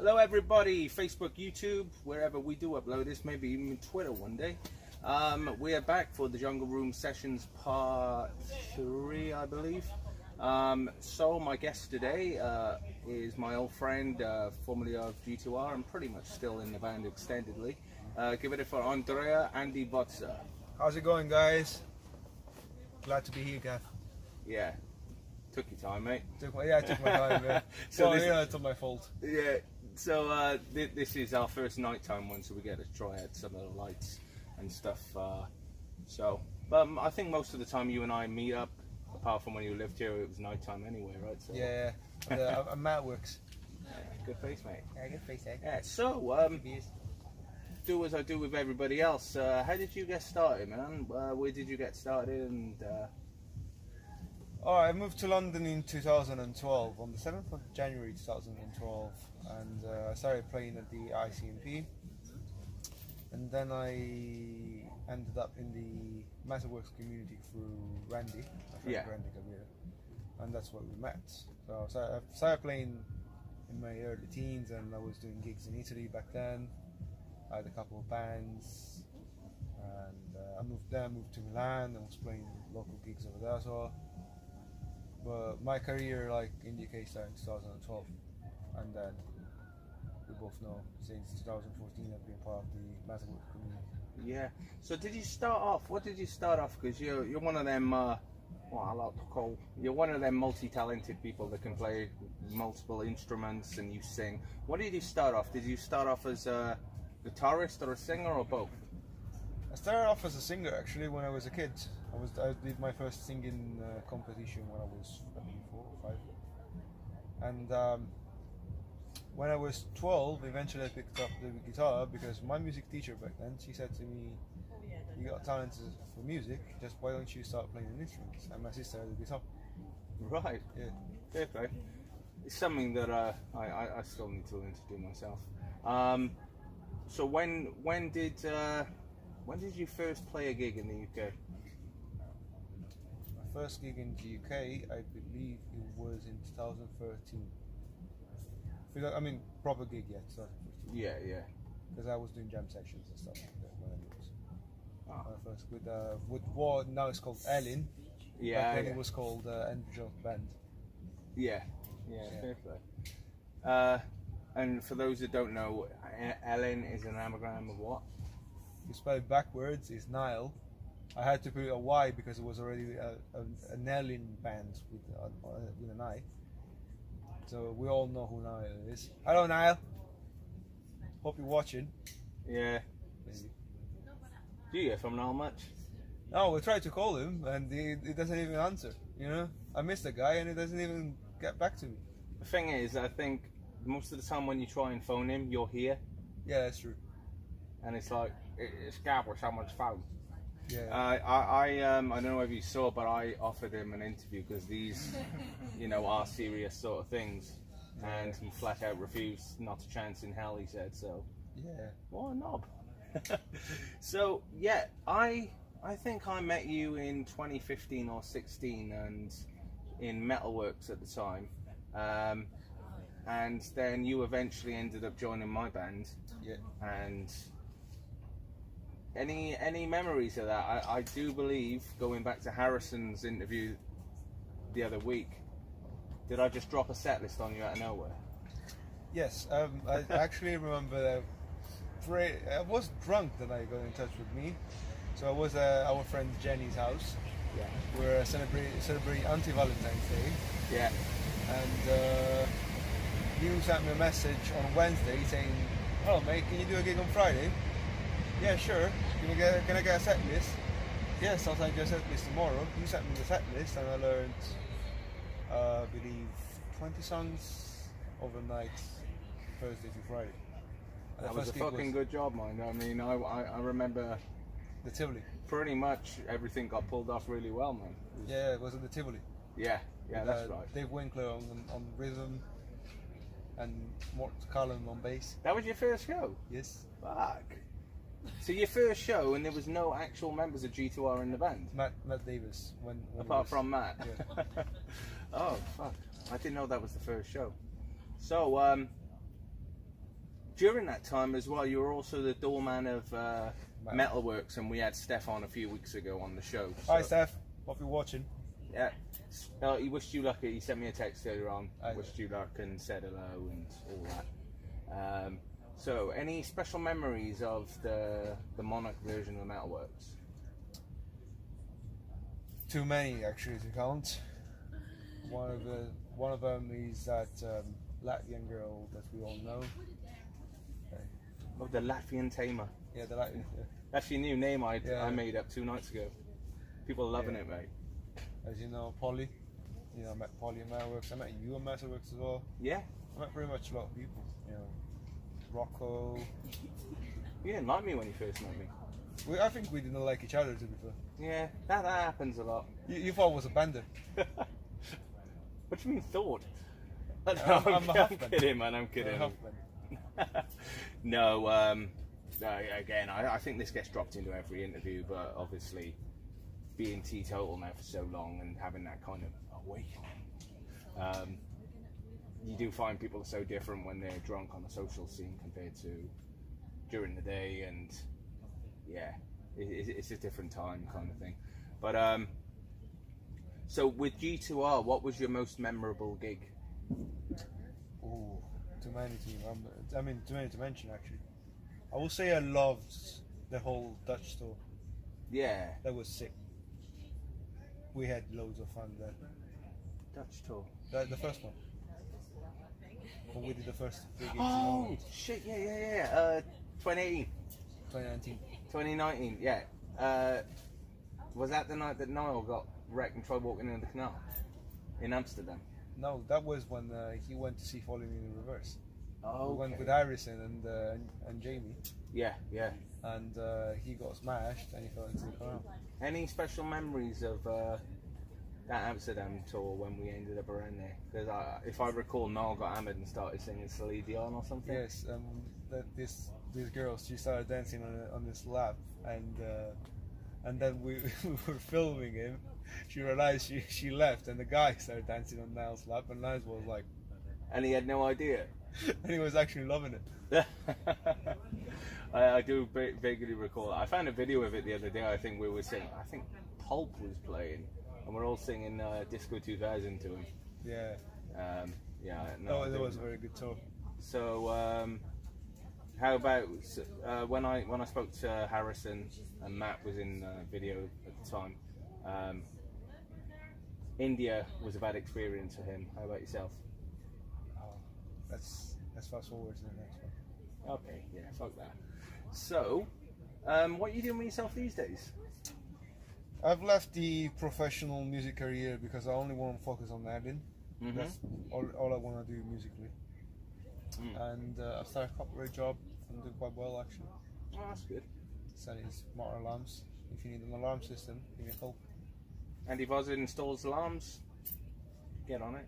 Hello everybody, Facebook, YouTube, wherever we do upload this, maybe even Twitter one day. We are back for the Jungle Room Sessions Part 3, I believe. So my guest today is my old friend, formerly of G2R, and pretty much still in the band extendedly. Give it for Andrea Andy VOZZA. How's it going, guys? Glad to be here, Gav. Yeah, took your time, mate. I took my time, yeah. So it's not my fault. Yeah, so this is our first nighttime one, so we get to try out some of the lights and stuff. But I think most of the time you and I meet up, apart from when you lived here, it was nighttime anyway, right? So, yeah, I'm Matt Works. Yeah, good face, mate. Yeah, good face, eh? Yeah, so, do as I do with everybody else. How did you get started, man? Where did you get started? And I moved to London in 2012, on the 7th of January 2012, and I started playing at the ICMP, and then I ended up in the Masterworks community through Randy, my friend Randy Kabir, and that's where we met. So I started playing in my early teens, and I was doing gigs in Italy back then. I had a couple of bands, and I moved to Milan, and was playing local gigs over there as well. But my career, like in the UK, started in 2012, and then we both know since 2014 I've been part of the Masterworks community. Yeah. So did you start off? What did you start off? Because you're one of them. What I like to call, you're one of them multi-talented people that can play multiple instruments and you sing. What did you start off? Did you start off as a guitarist or a singer or both? I started off as a singer actually when I was a kid. I did my first singing competition when I was maybe 4 or 5, and when I was 12, eventually I picked up the guitar because my music teacher back then, she said to me, "You got talent for music, just why don't you start playing an instrument?" And my sister had the guitar. Right. Yeah. Okay. It's something that I still need to learn to do myself. So when did you first play a gig in the UK? My first gig in the UK, I believe it was in 2013. I mean, proper gig yet, 2015. Yeah. Because I was doing jam sessions and stuff like that when I was. Oh. First with what now it's called Ellen. Yeah. Back then it was called Andrew Jones Band. Yeah. Fair play. And for those that don't know, Ellen is an anagram of what? You spell it backwards, it's Nile. I had to put a Y because it was already an Ellen band with an I. So we all know who Nile is. Hello, Nile. Hope you're watching. Yeah. Maybe. Do you hear from Nile much? No, we tried to call him and he doesn't even answer. You know, I missed the guy and he doesn't even get back to me. The thing is, I think most of the time when you try and phone him, you're here. Yeah, that's true. And it's like it's Gav or someone's phone. Yeah. I don't know if you saw, but I offered him an interview because these, are serious sort of things, and he flat out refused. Not a chance in hell, he said. So. Yeah. What a knob. So yeah, I think I met you in 2015 or 16, and in Metalworks at the time, and then you eventually ended up joining my band. Yeah. And any memories of that? I do believe, going back to Harrison's interview the other week, did I just drop a set list on you out of nowhere? Yes, I actually remember that. I was drunk that I got in touch with me, so I was at our friend Jenny's house. Yeah. We were celebrating anti-Valentine's Day. Yeah. And you sent me a message on Wednesday saying, "Oh mate, can you do a gig on Friday?" "Yeah, sure. Can I get a set list?" "Yes, I'll send you a set list tomorrow." You sent me the set list and I learned, I believe, 20 songs overnight, Thursday to Friday. That was a fucking good job, man. I mean, I remember the Tivoli. Pretty much everything got pulled off really well, man. Yeah, it was at the Tivoli. Yeah, that's right. Dave Winkler on rhythm and Mort Cullen on bass. That was your first show? Yes. Fuck. So your first show, and there was no actual members of G2R in the band? Matt Davis. Apart from Matt? Yeah. Oh, fuck. I didn't know that was the first show. So, during that time as well, you were also the doorman of Metalworks, and we had Steph on a few weeks ago on the show. So, Hi, Steph. Hope you're watching. yeah, he wished you luck. He sent me a text earlier on, wished you luck and said hello and all that. So, any special memories of the Monarch version of Metalworks? Too many actually to count. One of them is that Latvian girl that we all know. Oh, the Latvian Tamer. Yeah, the Latvian. Yeah. That's your new name I made up 2 nights ago. People are loving it, mate. As you know, Polly. You know, I met Polly at Metalworks. I met you at Metalworks as well. Yeah. I met pretty much a lot of people. You know, Rocco. You didn't like me when you first met me. I think we didn't like each other, to be fair. Yeah, that happens a lot. You thought I was a bender. What do you mean thought? I'm I'm kidding, man. I'm kidding. No, again, I think this gets dropped into every interview, but obviously being teetotal now for so long and having that kind of awakening, you do find people are so different when they're drunk on the social scene compared to during the day, and yeah, it's a different time kind of thing. But so with G2R, what was your most memorable gig? Ooh, too many too many to mention actually. I will say I loved the whole Dutch tour. Yeah. That was sick. We had loads of fun there. Dutch tour. The first one. When we did the first big gigs. Oh shit! Yeah. 2018. 2019. 2019. Yeah. Was that the night that Niall got wrecked and tried walking into the canal in Amsterdam? No, that was when he went to see Falling in Reverse. Oh. We went with Harrison and Jamie. Yeah. And he got smashed and he fell into the canal. Any special memories of that Amsterdam tour when we ended up around there? Because if I recall, Niall got hammered and started singing Celine Dion or something. Yes, this girl, she started dancing on this lap, and then we were filming him. She realized she left, and the guy started dancing on Niall's lap, and Niall was like, and he had no idea. And he was actually loving it. I do vaguely recall. I found a video of it the other day. I think we were singing. I think Pulp was playing, and we're all singing Disco 2000 to him. Yeah. Yeah. No, that was a very good tour. So, how about when I spoke to Harrison and Matt was in video at the time? India was a bad experience for him. How about yourself? Let's fast forward to the next one. Okay, yeah, fuck that. So, what are you doing with yourself these days? I've left the professional music career because I only want to focus on admin. Mm-hmm. That's all I want to do musically. And I've started a corporate job. I'm doing quite well actually. Oh, that's good. Selling smart alarms. If you need an alarm system, give me a call. And if VOZZA installs alarms, get on it.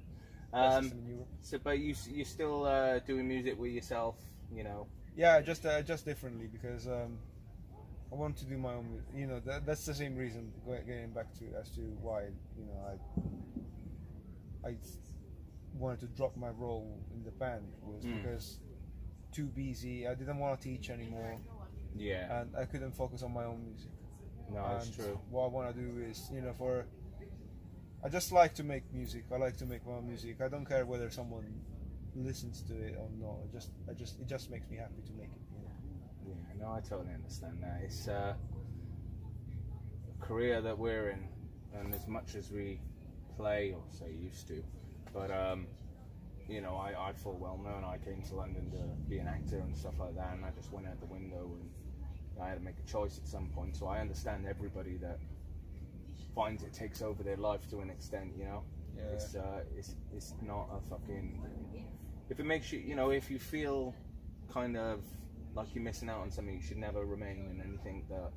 So, but you're still doing music with yourself, you know? Yeah, just differently because I want to do my own music. You know, that's the same reason. Getting back to as to why I wanted to drop my role in the band was because too busy. I didn't want to teach anymore. Yeah. And I couldn't focus on my own music. No, that's true. What I want to do is, I just like to make music. I like to make my own music. I don't care whether someone listens to it or not. It just makes me happy to make it. Yeah, no, I totally understand that. It's a career that we're in, and as much as we play or say used to, but I full well known I came to London to be an actor and stuff like that, and I just went out the window and I had to make a choice at some point. So I understand everybody that finds it takes over their life to an extent, you know. Yeah. It's not a fucking. If it makes you, if you feel kind of like you're missing out on something, you should never remain in anything that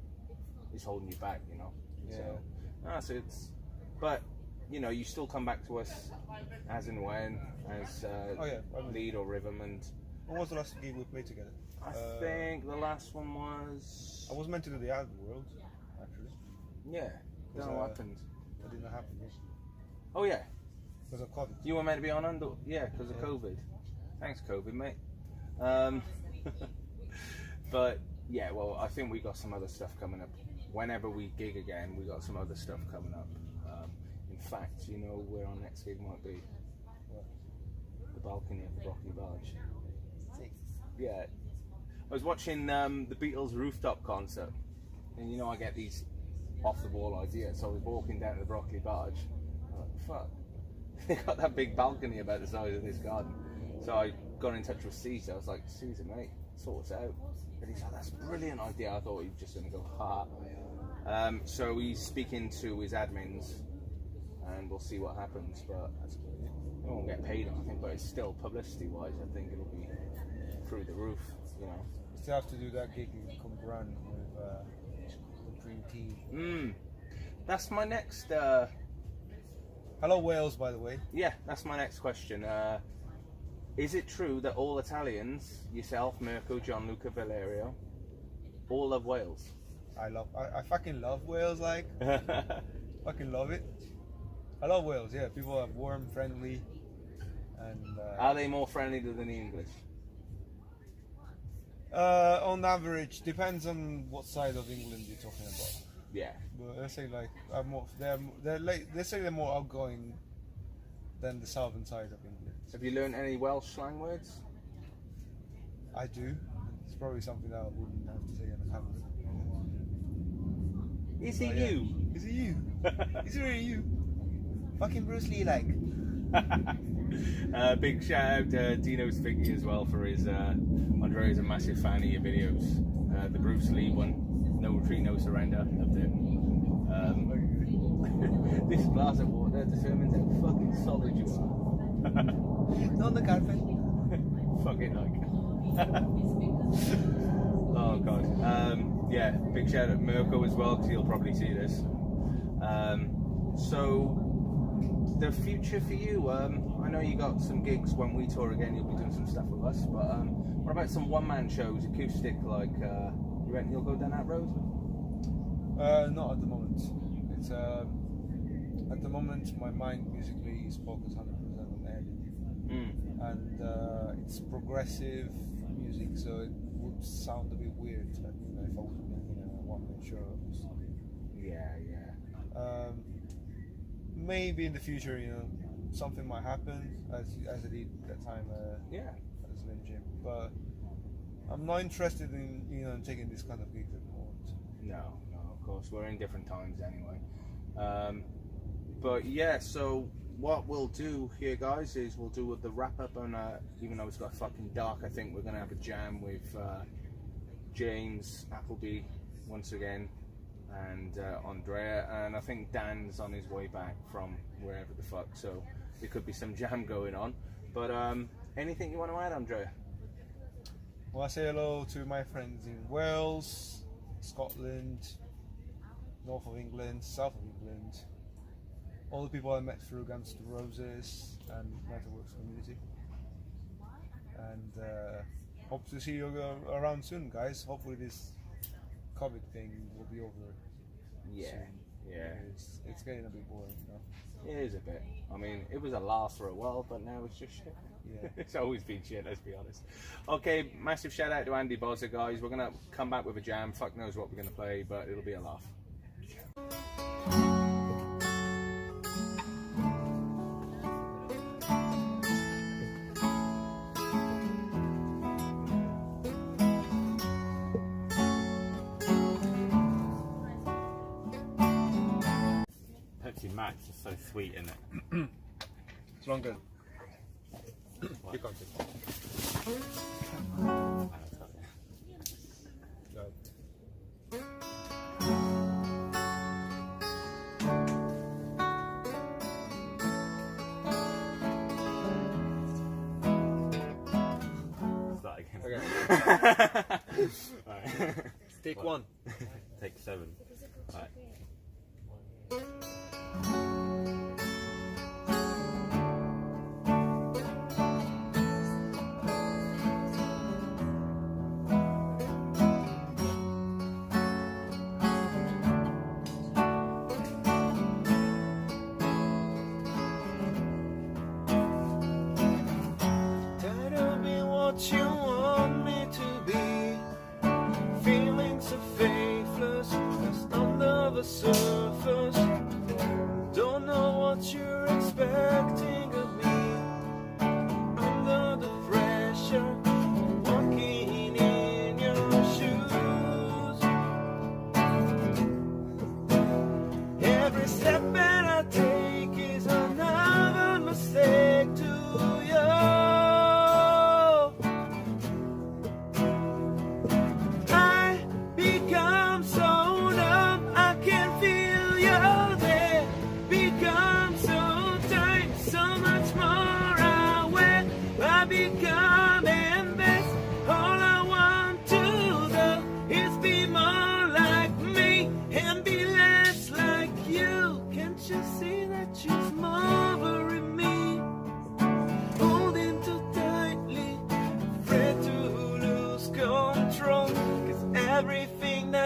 is holding you back, you know. Yeah. So it's, but you still come back to us as and when as lead or rhythm. And when was the last gig we played together? I think the last one was. I was meant to do the album world, actually. Yeah. Don't know what happened. It didn't happen. Yes. Oh yeah. Because of COVID. You were meant to be on under. Yeah, because of COVID. Thanks, COVID, mate. But yeah, well, I think we got some other stuff coming up. Whenever we gig again, we got some other stuff coming up. In fact, you know where our next gig might be? The balcony of the Broccoli Barge. Yeah. I was watching the Beatles rooftop concert, and you know I get these off the wall ideas. So I was walking down to the Broccoli Barge. I'm like, fuck, they got that big balcony about the size of this garden. So I got in touch with Caesar. I was like, Caesar, mate, sort us out. And he's like, that's a brilliant idea. I thought he was just going to go, ha. So he's speaking to his admins, and we'll see what happens. But I won't get paid or anything, but it's still publicity-wise, I think it'll be through the roof, you know. You still have to do that gig in Cumbrain with the Dream Team. That's my next... Hello Wales, by the way. Yeah, that's my next question. Is it true that all Italians, yourself, Mirko, Gianluca, Valerio, all love Wales? I fucking love Wales, like. Fucking love it. I love Wales, yeah. People are warm, friendly, and... Are they more friendly than the English? On average, depends on what side of England you're talking about. Yeah. But let's say like let's say they're more outgoing than the southern side of England. Have you learned any Welsh slang words? I do. It's probably something that I wouldn't have to say on the camera. Is it you? Is it you? Is it really you? Fucking Bruce Lee, like. Big shout out to Dino's Figgy as well for his. Andrea's a massive fan of your videos. The Bruce Lee one, No Retreat, No Surrender. Loved it. This glass of water determines how fucking solid you are. Not on the carpet. Fucking like. Oh god. Yeah, big shout out to Mirko as well, because he'll probably see this. So the future for you, I know you got some gigs when we tour again, you'll be doing some stuff with us, but what about some one-man shows, acoustic, like, you reckon you'll go down that road? Not at the moment. It's at the moment my mind musically is focused 100% on editing, and it's progressive music, so it would sound a bit weird, you know, if I was making a one-man show. Yeah. Maybe in the future, you know, something might happen as it did that time. At Slim Jim, but I'm not interested in taking this kind of gigs at the moment. No, of course we're in different times anyway. But yeah, so what we'll do here, guys, is we'll do the wrap up on. Even though it's got fucking dark, I think we're gonna have a jam with James Appleby once again. And Andrea, and I think Dan's on his way back from wherever the fuck, so there could be some jam going on. But anything you want to add, Andrea? Well, I say hello to my friends in Wales, Scotland, north of England, south of England, all the people I met through Guns N' Roses and Metalworks community, and hope to see you around soon, guys. Hopefully this COVID thing will be over. Yeah, soon. yeah. It's getting a bit boring, you know. It is a bit. I mean, it was a laugh for a while, but now it's just shit. Yeah. It's always been shit, let's be honest. Okay, massive shout out to Andy VOZZA, guys. We're gonna come back with a jam. Fuck knows what we're gonna play, but it'll be a laugh. Max is so sweet, isn't it? It's long good. You can't Start again. Okay. Alright. Take one. Take 7. Alright. That'll be what you want me to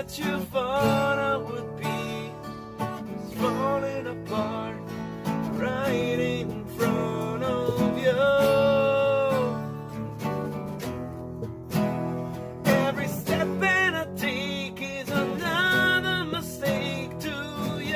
that you thought I would be is falling apart right in front of you. Every step that I take is another mistake to you.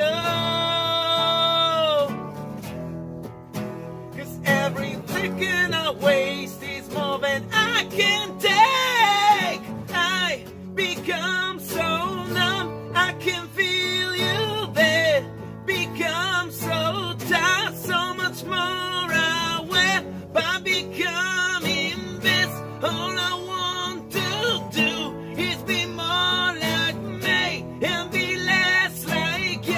'Cause every second I waste is more than I can take. I become so numb, I can feel you there. Become so tired, so much more I wear. By becoming this, all I want to do is be more like me and be less like you.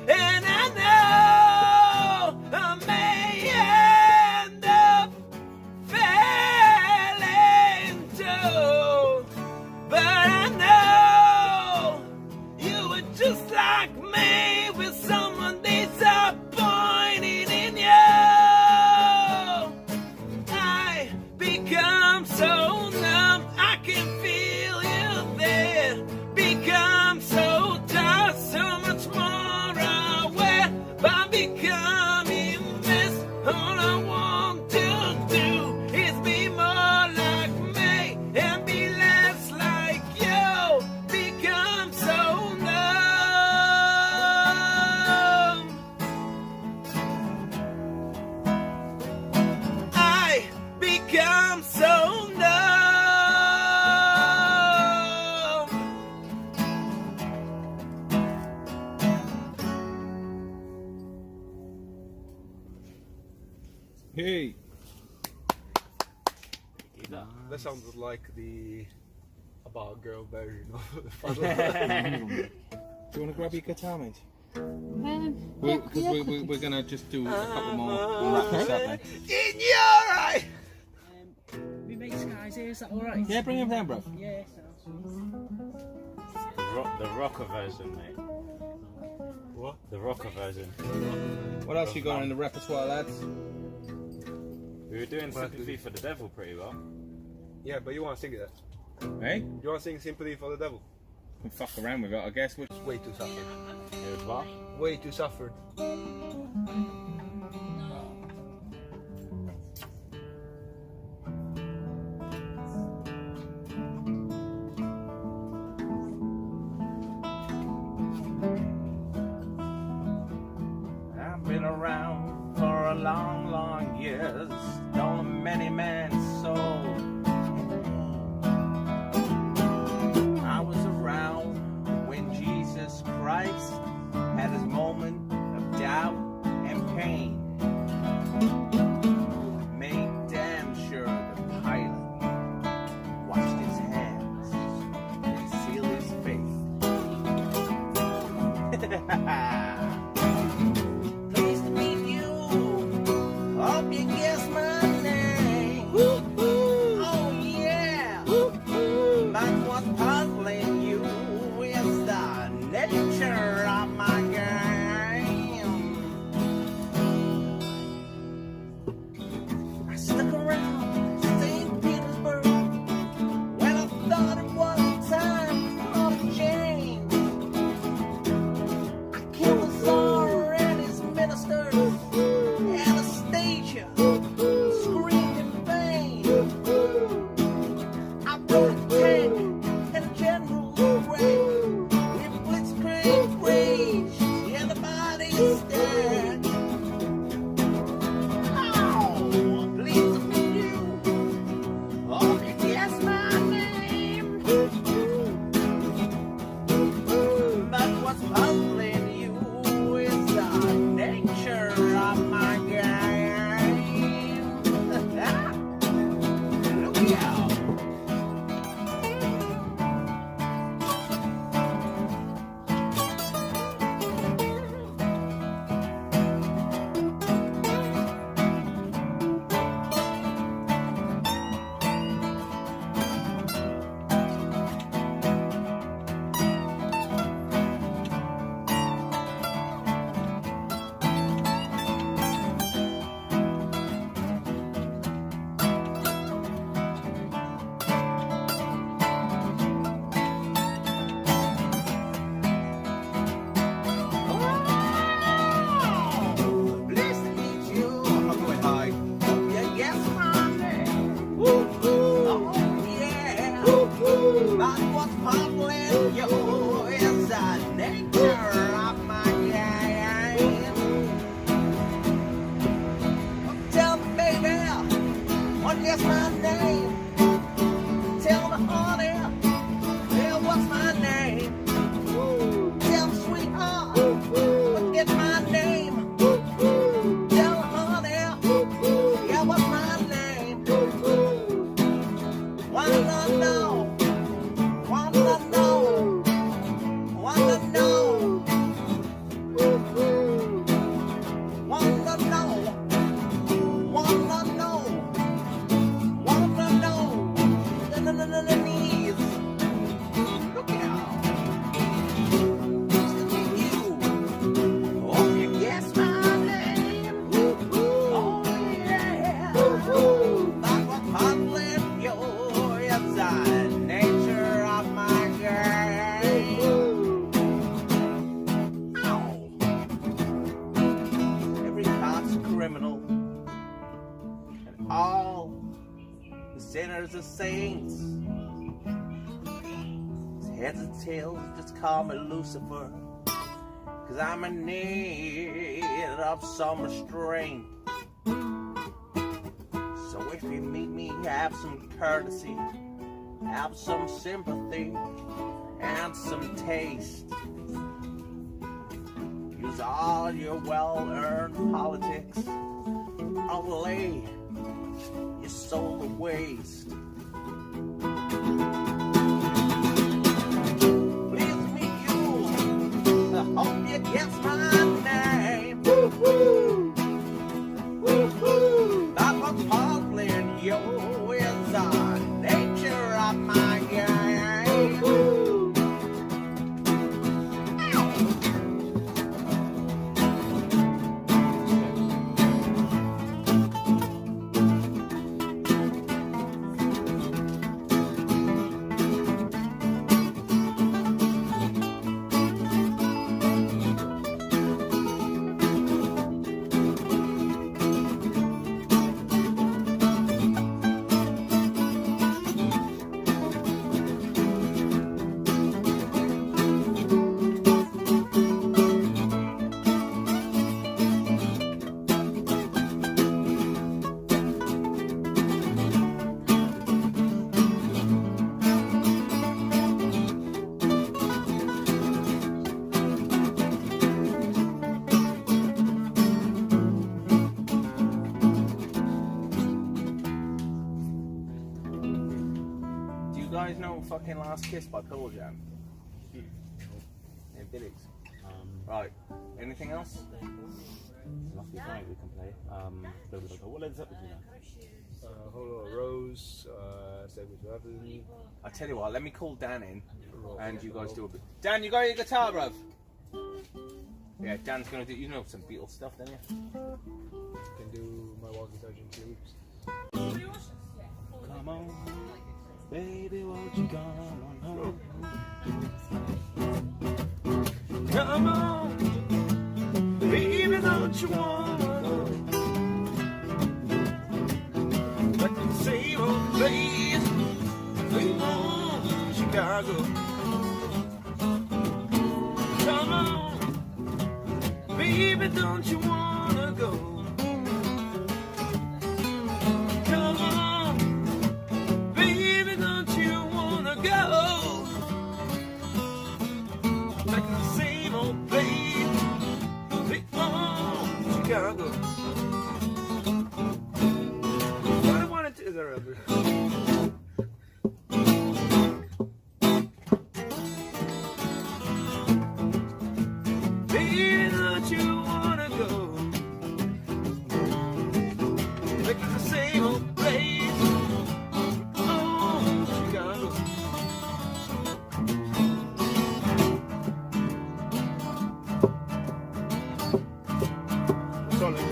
And I know I may end up failing too, but I know you were just like me with someone disappointed in you. I become so numb, I can feel you there. Become so tired, so much more I wear. By becoming this, all I want to do is be more like me and be less like you. Become so numb. I become so numb. Hey. That sounded like the About a Girl version of the Puzzle. Do you want to grab your guitar, mate? Because we're going to just do a couple more and wrap this up, mate. In your eye. We make skies here, is that alright? Yeah, bring him down, bro. Yeah. The rocker version, mate. What? The rocker version. What else you got in the repertoire, lads? We were doing Sympathy for the Devil pretty well. Yeah, but you want to sing it? Hey? You want to sing Sympathy for the Devil? We can fuck around with it, I guess. Which... Way too suffered. It was what? Way too suffered. I've been around for a long, long years, known a many man's soul. I was around when Jesus Christ had his moment of doubt and pain. Made damn sure the pilot washed his hands and sealed his face. Pleased to meet you. Hope you guess my name. Oh yeah. But what's puzzling you is the nature of my game. I stuck around St. Petersburg when I thought it was time for a change. I killed the Tsar and his ministers. Anastasia screamed in vain. I rode a tank and a general's grave. In blitzkrieg rage, yeah, the body is dead. Oh, please to meet you. Oh, yes, my name. But what's puzzling you is the nature of my game. Look out. What is my name? Tell me, honey. Yeah, what's my name? Tell me, sweetheart. What is my name? Tell me, honey. Yeah, what's my name? Wanna know? Wanna know? Wanna know? Wanna know? Wanna know? Wanna know? The knees. Look out. Nice to meet you. Hope you guess my name. Oh yeah. Like a public your inside nature of my game. Ow. Every cop's a criminal, and all the sinners are saints. His heads and tails just call me Lucifer, 'cause I'm in need of some restraint. So if you meet me, have some courtesy, have some sympathy, and some taste. Use all your well-earned politics, or lay your soul to waste. Please meet you. I hope you guess my name. That was partly in you is the nature of my game. Do you guys know fucking Last Kiss by Pearl Jam? Yeah, Billy's. Right. Anything else? Must be fine, we can play. What Led Zeppelin do you know? Whole lot of Rose, Steph with Heaven. I tell you what, let me call Dan in, and you guys do a bit. Dan, you got your guitar, bruv? Yeah, Dan's gonna do. You know some Beatles stuff, don't you? Can do my walking Sergeant Tubes. Come on, baby, won't you come on home? Come on, baby, don't you wanna know? Like the same old place, same old Chicago. Come on, baby, don't you wanna go? Come on, baby, don't you wanna go? Like the same old place, same old Chicago. What I wanted to is a rubber. Baby, don't you wanna go? Like the same old place, oh, Chicago. Solid.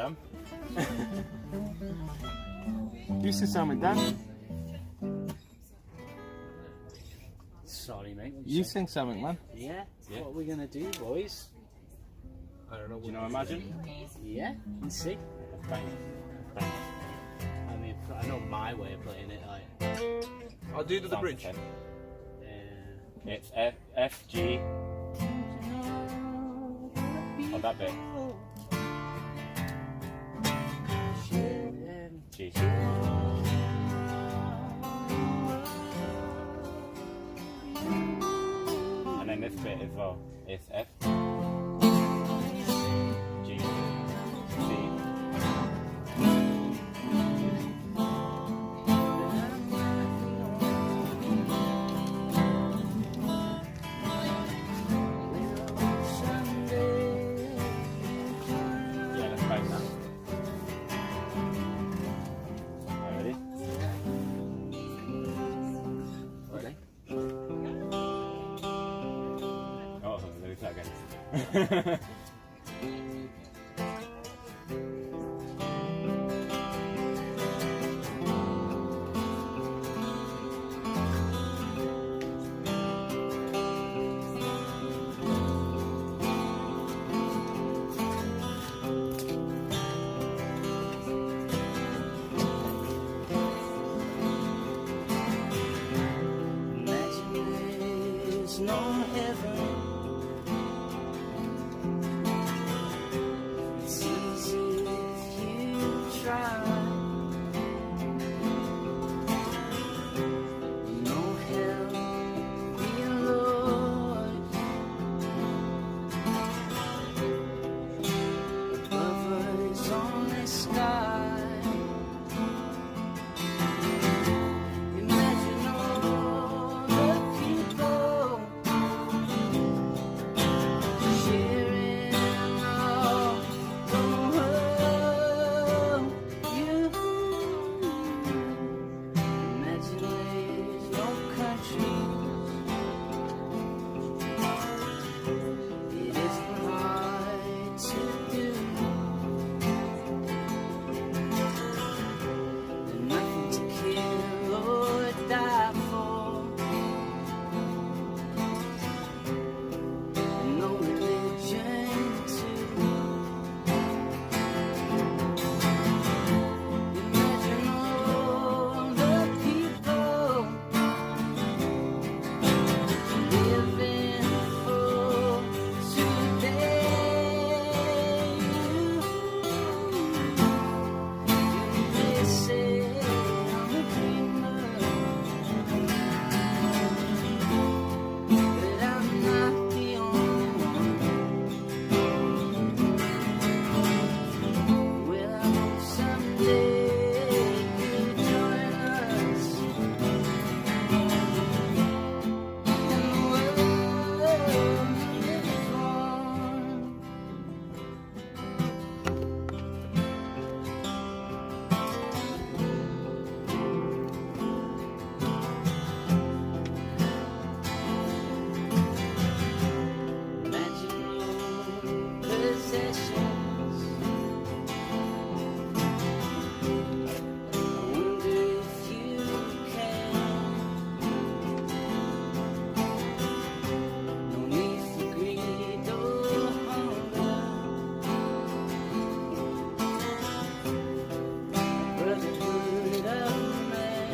Amsterdam. You sing something, Dan? Sorry, mate. what You say? sing something, man. Yeah? Yeah. What are we going to do, boys? I don't know. Do you know Imagine? Yeah? Let's see. Bang. Bang. I mean, I know my way of playing it. Like, I'll do the Sound bridge. 10. uh, It's F, G. Oh, that bit. G. And then this bit as well. It's F, G, C. Yeah, let's bang that. Are you ready? Ready? Oh, let me try again. Imagine there's no heaven. It's easy if you try. No hell below. Above us only sky. Imagine all the people sharing all the world. You imagine there's no countries. It isn't hard to do. And nothing to kill or die for. And no religion too. Imagine all the people living for today. They say I'm a dreamer, but I'm not the only one. Well, I hope someday you'll join us, and the world lives on. Imagine your possessions. I wonder if you can. No need for greed or hunger. Brotherhood of man.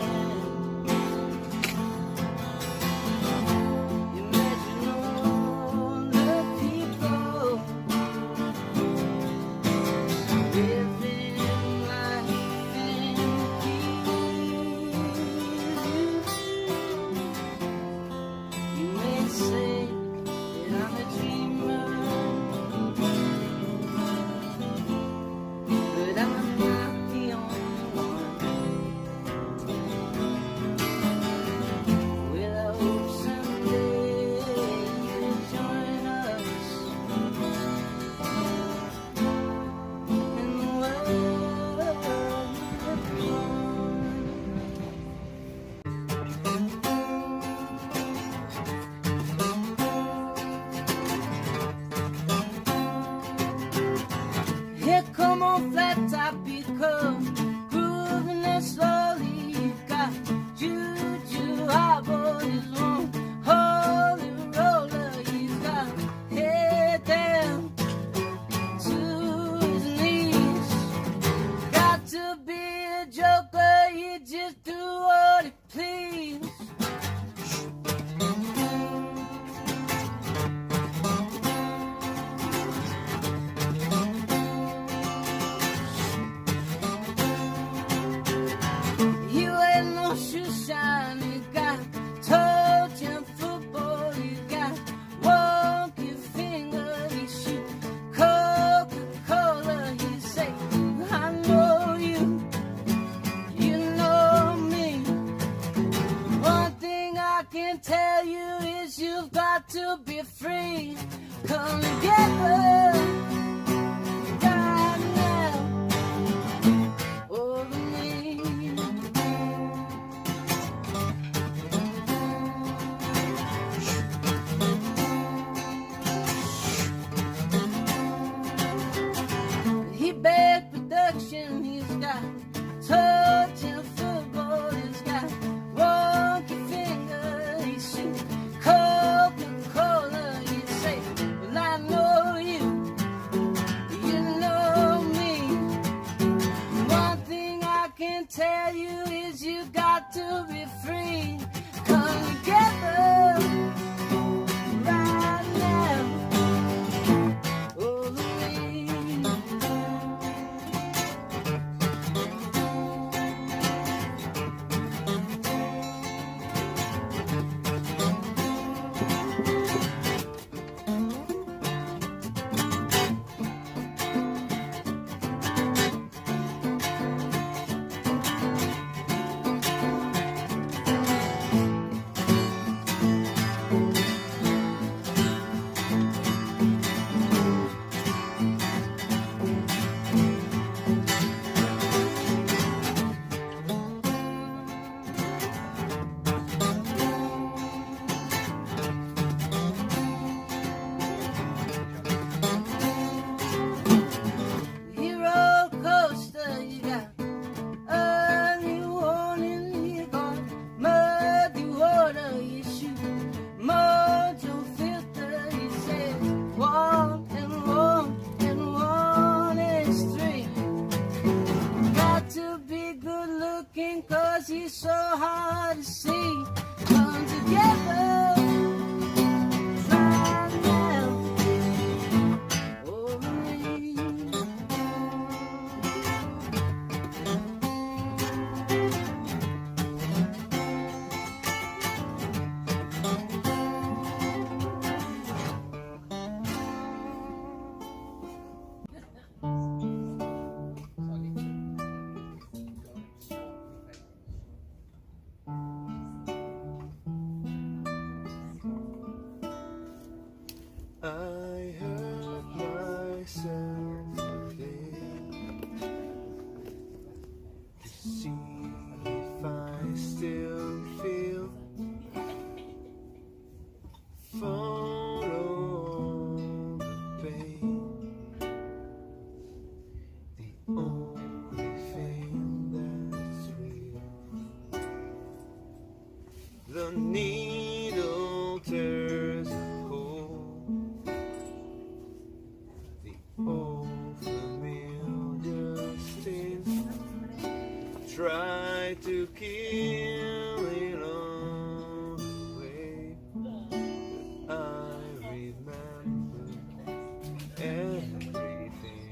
Imagine all the people living life in peace. You may say that I'm a dreamer, but I'm not the only one. Well, I hope someday you'll join us, and the world lives on. Here come all on flat top because grooving it slowly. You got juju hop on his own. Holy roller, he's got head down to his knees. Got to be a joker, he just do what he please. You ain't no shoe shine, you got touching football, you got wonky finger, he shoot Coca-Cola, he say, I know you, you know me. One thing I can tell you is you've got to be free. Come together right now over me. He bad production, he's got touching football, he's got wonky finger, he shoot Coca-Cola, he say, well I know you, you know me. One thing I can tell you is you got to be free. Come together right now over me. Hero coaster, you got early warning, you got muddy water, you shoot mojo filter, you say one and one is three. Got to be good looking cause he's so hard to see. Come together right now over me. I hurt myself again to see if I still feel. Follow the pain, the only thing that's real. The needle tears a hole. Old familiar sting, try to kill it away. I remember everything.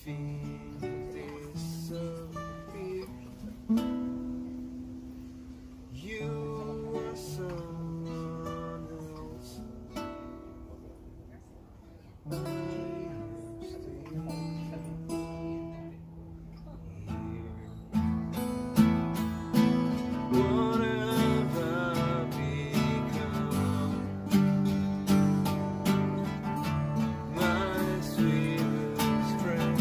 feelings disappear. You are someone else. I used to what have I become? My sweetest friend.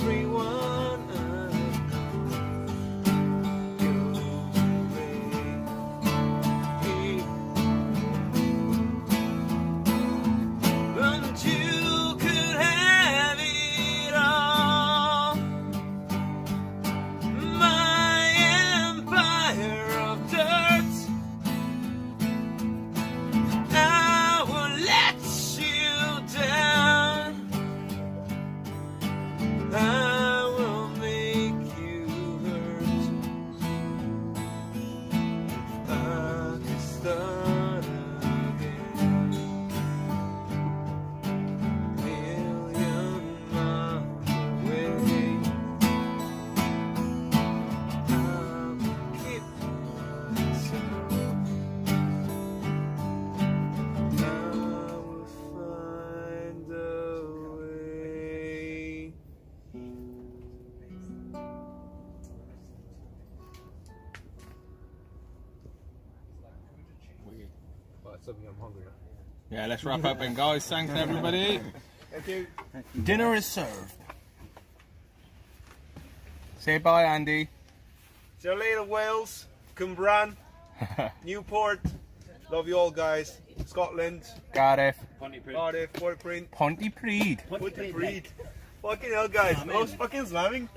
Everyone I know goes away. But you could have it all. My empire of dirt, I will let you down. I will make you hurt. I can start again. Million miles away. I'm keeping myself. I will find a way. Well, something I'm hungry. Yeah, let's wrap up then, guys. Thanks, everybody. Thank you. Dinner is served. Say bye, Andy. See you later, Wales, Cumbraen, Newport. Love you all, guys. Scotland, Cardiff. Cardiff, Pontypridd. Pontypridd. Pontypridd. Fucking hell, guys. I was fucking slamming.